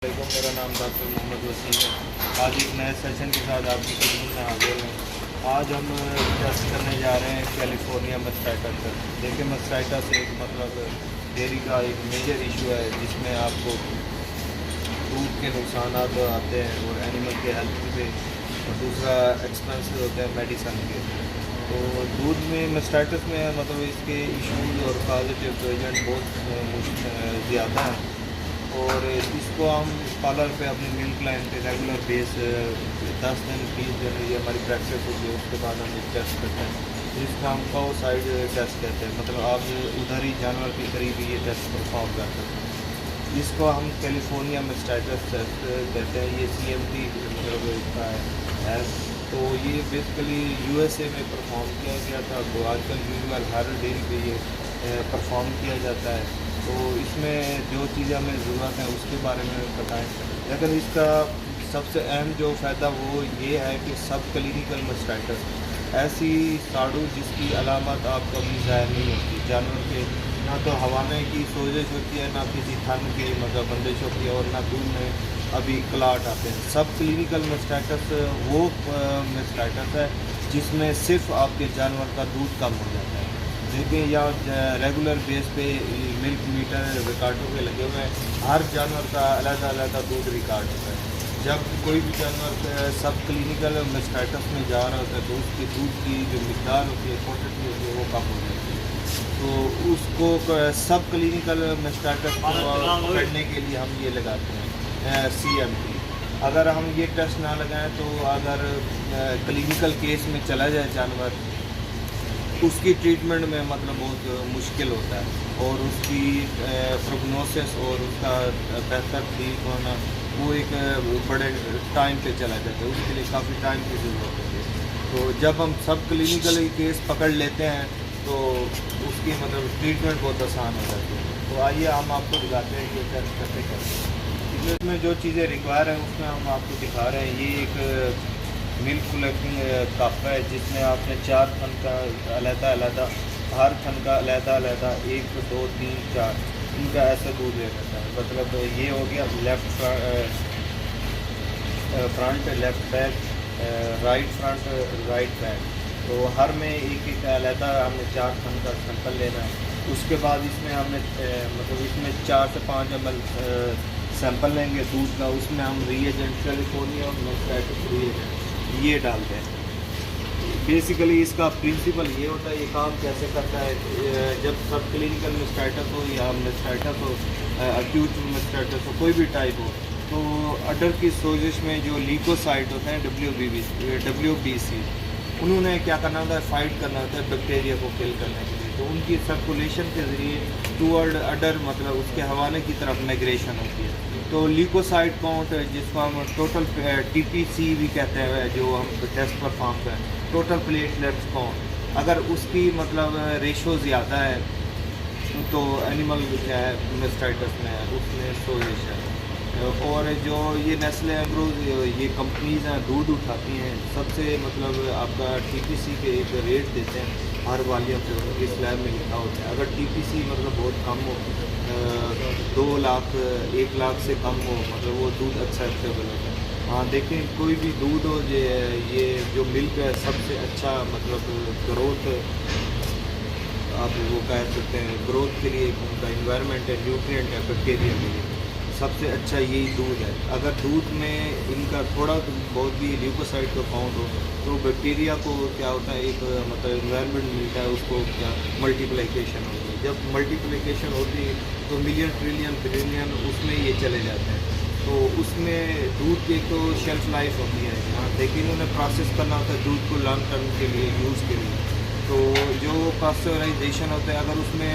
मेरा नाम डॉक्टर मोहम्मद वसीम है। आज एक नए सेशन के साथ आपकी खिदमत में हाजिर हैं। आज हम टेस्ट करने जा रहे हैं कैलिफोर्निया मस्टाइटस पर। देखिए, मस्टाइटस एक डेयरी का एक मेजर इशू है जिसमें आपको दूध के नुकसान आते हैं और एनिमल के हेल्थ पे, और दूसरा एक्सपेंसिव होते हैं मेडिसन के। तो दूध में मस्टाइटस में इसके इशूज़ और पॉजिटिव एजेंट बहुत ज़्यादा हैं, और इसको हम पार्लर पे अपनी मिल्क लाइन पे रेगुलर बेस 10 दिन 20 दिन ये हमारी प्रैक्टिस होती है। उसके बाद हम एक टेस्ट करते हैं जिसको हम काउ साइड टेस्ट कहते हैं। आप उधर ही जानवर के करीब ये टेस्ट परफॉर्म कर सकते हैं। इसको हम कैलिफोर्निया मस्टाइटस टेस्ट कहते हैं। ये CMT इसका है। तो ये बेसिकली USA में परफॉर्म किया गया था। तो आजकल यूजुअल हर डेयरी पे ये परफॉर्म किया जाता है। तो इसमें जो चीज़ें हमें ज़रूरत है उसके बारे में बताएं। लेकिन इसका सबसे अहम जो फ़ायदा वो ये है कि सब क्लिनिकल मस्टाइटस ऐसी साड़ू जिसकी अलामत आपको अभी ज़ाहिर नहीं होती। जानवर के ना तो हवाने की सोजिश होती है, ना किसी थन की बंदिश होती है, और ना दूध में अभी क्लाट आते हैं। सब क्लिनिकल मस्टाइटस वो मस्टाइटस है जिसमें सिर्फ आपके जानवर का दूध कम हो जाता है। देखिए, या रेगुलर बेस पे मिल्क मीटर रिकॉर्डों पे लगे हुए हैं। हर जानवर का अलग दूध रिकॉर्ड होता है। जब कोई भी जानवर सब क्लिनिकल मस्टाइटस में जा रहा होता है तो उसके दूध की जो मिकदार होती है, क्वांटिटी होती है, वो कम हो जाती है। तो उसको सब क्लिनिकल मस्टाइटस को पकड़ने के लिए हम ये लगाते हैं CMT। अगर हम ये टेस्ट ना लगाएं तो अगर क्लिनिकल केस में चला जाए जानवर, उसकी ट्रीटमेंट में बहुत मुश्किल होता है, और उसकी प्रोग्नोसिस और उसका बेहतर ठीक होना वो एक बड़े टाइम पे चला जाता है। उसके लिए काफ़ी टाइम की ज़रूरत होती है। तो जब हम सब क्लिनिकल केस पकड़ लेते हैं तो उसकी ट्रीटमेंट बहुत आसान हो जाती है। तो आइए हम आपको दिखाते हैं कि टेस्ट कैसे करते हैं। इसमें जो चीज़ें रिक्वायर हैं उसमें हम आपको दिखा रहे हैं। ये एक मिल्क कलेक्टिंग कप है जिसमें आपने 4 थन का अलग-अलग, हर थन का अलग-अलग 1 2 3 4 इनका ऐसा दूध ले सकता है। ये हो गया left front, left back, right front, right back. तो हर में एक अलग हमने 4 थन का सैंपल लेना है। उसके बाद इसमें हमने इसमें 4 से 5 ml सैंपल लेंगे दूध का। उसमें हम रिएजेंट कैलिफोर्निया मस्टाइटस रिएजेंट ये डालते हैं। बेसिकली इसका प्रिंसिपल ये होता है, ये काम कैसे करता है। जब सब क्लिनिकल मस्टाइटस हो या मस्टाइटस हो, एक्यूट मस्टाइटस हो, कोई भी टाइप हो, तो अडर की सोजिश में जो लीकोसाइट होते हैं WBC, उन्होंने क्या करना होता है, फाइट करना होता है बैक्टीरिया को किल करने के लिए। तो उनकी सर्कुलेशन के ज़रिए टूवर्ड अडर उसके हवाले की तरफ माइग्रेशन होती है। तो लीकोसाइट काउंट जिसको हम टोटल TPC भी कहते हैं, जो हम टेस्ट परफॉर्म करें, टोटल प्लेटलेट्स काउंट, अगर उसकी रेशो ज़्यादा है तो एनिमल क्या है मस्टाइटस में है, उसमें सोजिश है। और जो ये नेस्ले एग्रोज ये कंपनीज़ हैं दूध उठाती हैं, सबसे आपका TPC के एक रेट देते हैं हर वालियम पे, उनकी स्लैब में लिखा होता है। अगर TPC बहुत कम हो, 2 लाख 1 लाख से कम हो, वो दूध एक्सेप्टेबल होता है। हाँ, देखें, कोई भी दूध हो, ये जो मिल्क है सबसे अच्छा ग्रोथ आप वो कह सकते हैं, ग्रोथ के लिए उनका इन्वायरमेंट है, न्यूट्रिएंट है बैक्टीरिया के लिए, सबसे अच्छा यही दूध है। अगर दूध में इनका थोड़ा बहुत भी ल्यूकोसाइड का काउंट हो तो बैक्टीरिया को क्या होता है, एक इन्वायरमेंट मिलता है, उसको क्या मल्टीप्लिकेशन होती है। जब मल्टीप्लिकेशन होती है तो मिलियन ट्रिलियन बिलियन उसमें ये चले जाते हैं। तो उसमें दूध की तो शेल्फ लाइफ होती है। हाँ, लेकिन उन्हें प्रोसेस करना होता है दूध को लॉन्ग टर्म के लिए यूज़ के लिए। तो जो पास्चराइजेशन होता है, अगर उसमें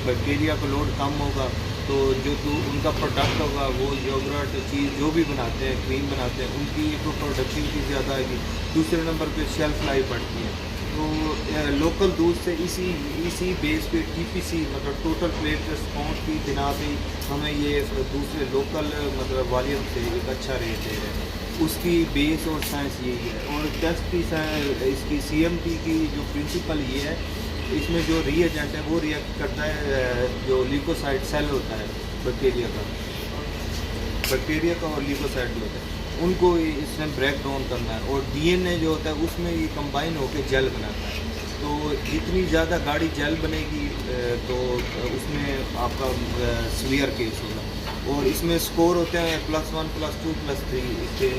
बैक्टीरिया का लोड कम होगा तो जो उनका प्रोडक्ट होगा, वो योगर्ट चीज़ जो भी बनाते हैं, क्रीम बनाते हैं, उनकी तो प्रोडक्टिविटी ज़्यादा आएगी। दूसरे नंबर पे शेल्फ लाइफ बढ़ती है। तो लोकल दूध से इसी बेस पे TPC टोटल प्लेटलेट्स काउंट की बिना पे हमें ये दूसरे लोकल वॉल्यूम से एक अच्छा रेट दे रहे हैं। उसकी बेस और साइंस यही है। और टेस्ट की इसकी CMT की जो प्रिंसिपल ये है, इसमें जो रिएजेंट है वो रिएक्ट करता है जो ल्यूकोसाइट सेल होता है बैक्टीरिया का, बैक्टीरिया का और ल्यूकोसाइट जो होता है उनको इसने ब्रेक डाउन करना है, और डीएनए जो होता है उसमें ये कंबाइन होकर जेल बनाता है। तो जितनी ज़्यादा गाढ़ी जेल बनेगी तो उसमें आपका सीवियर केस होगा। और इसमें स्कोर होते हैं +1 +2 +3 इसके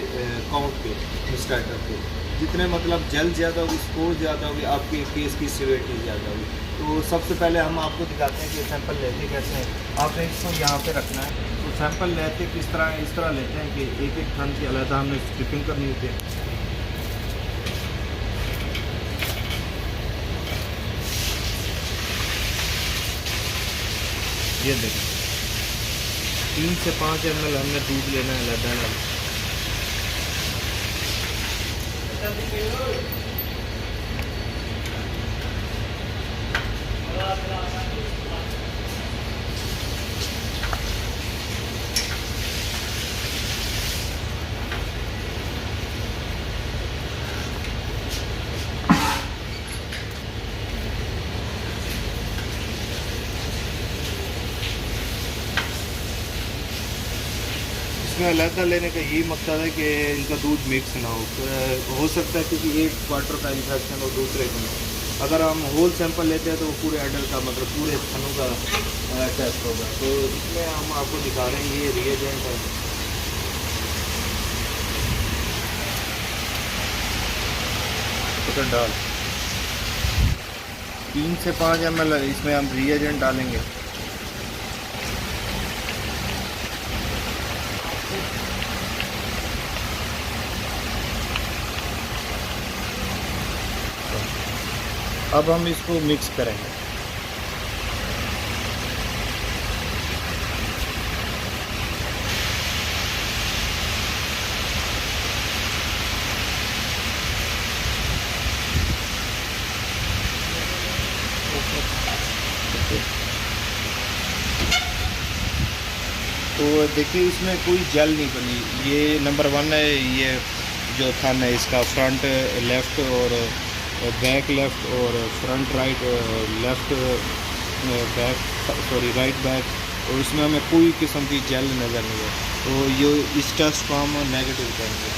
काउंट के स्टार्टर के। जितने मतलब जेल ज़्यादा होगी, स्कोर ज़्यादा होगी, आपके केस की सीवियरिटी ज़्यादा होगी। तो सबसे पहले हम आपको दिखाते हैं कि सैंपल लेते कैसे हैं। आपने इसको यहाँ पे रखना है। तो सैंपल लेते किस तरह है, इस तरह लेते हैं कि एक एक टन की अलग हमने स्ट्रिपिंग करनी होती है। ये देखें 3 से 5 ml हमने दूध लेना है अलग। इसमें अलहदा लेने का यही मकसद है कि इनका दूध मिक्स ना हो सकता है क्योंकि एक क्वार्टर का इन्फेक्शन और दूसरे का नहीं। अगर हम होल सैंपल लेते हैं तो वो पूरे एडल्ट का मतलब पूरे थनों का टेस्ट होगा। तो इसमें हम आपको दिखा रहे हैं ये रिएजेंट है। तो डाल 3 से 5 ml इसमें हम रिएजेंट डालेंगे। अब हम इसको मिक्स करेंगे। तो देखिए इसमें कोई जेल नहीं बनी। ये नंबर 1 है। ये जो थन है इसका फ्रंट लेफ़्ट और बैक लेफ़्ट और front right, left back sorry right back, और इसमें हमें कोई किस्म की जेल नज़र नहीं है। तो ये इस टेस्ट को हम नेगेटिव करेंगे।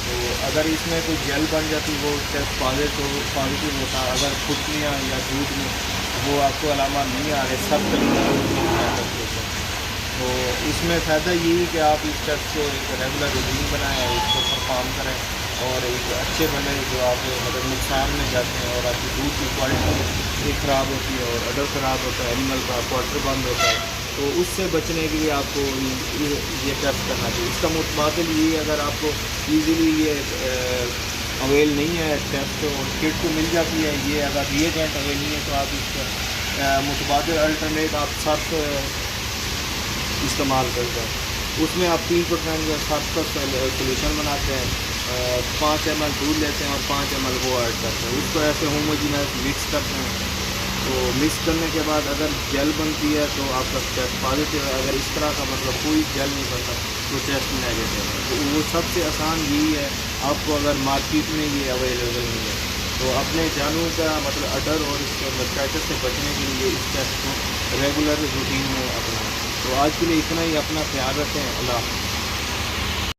तो अगर इसमें कोई जेल बन जाती वो टेस्ट पॉजिटिव होता। अगर फुटनियाँ या दूध में वो आपको अलामा नहीं आ रहे सब तरीके। तो इसमें फ़ायदा यही कि आप इस टेस्ट को एक रेगुलर रूटीन बनाएं और इसको परफॉर्म करें और एक अच्छे बने जो आप मतलब नुकसान में जाते हैं और आपकी दूध की क्वालिटी ख़राब होती है और अडर ख़राब होता है, एनिमल का क्वार्टर बंद होता है। तो उससे बचने के लिए आपको ये टेस्ट करना चाहिए। इसका मुतबादिल ये अगर आपको ईज़िली ये अवेल नहीं है टेस्ट और किट तो मिल जाती है, ये अगर रिएजेंट अवेल नहीं है तो आप इसका मुतबादिल अल्टरनेट आप सर्फ इस्तेमाल करते हैं। उसमें आप 3% सर्फ का सोल्यूशन बनाते हैं, 5 ml दूध लेते हैं और 5 ml वो ऐड करते हैं। उसको ऐसे होमोजीनस मिक्स करते हैं। तो मिक्स करने के बाद अगर जेल बनती है तो आपका टेस्ट पॉजिटिव है। अगर इस तरह का मतलब कोई जेल नहीं बनता तो टेस्ट नेगेटिव है। तो वो सबसे आसान यही है। आपको अगर मार्केट में ये अवेलेबल नहीं है तो अपने जानवर का मतलब अडर और इसके मस्टाइटिस से बचने के लिए इस टेस्ट को रेगुलर रूटीन में अपनाएं। तो आज के लिए इतना ही। अपना ख्याल रखें। अल्लाह।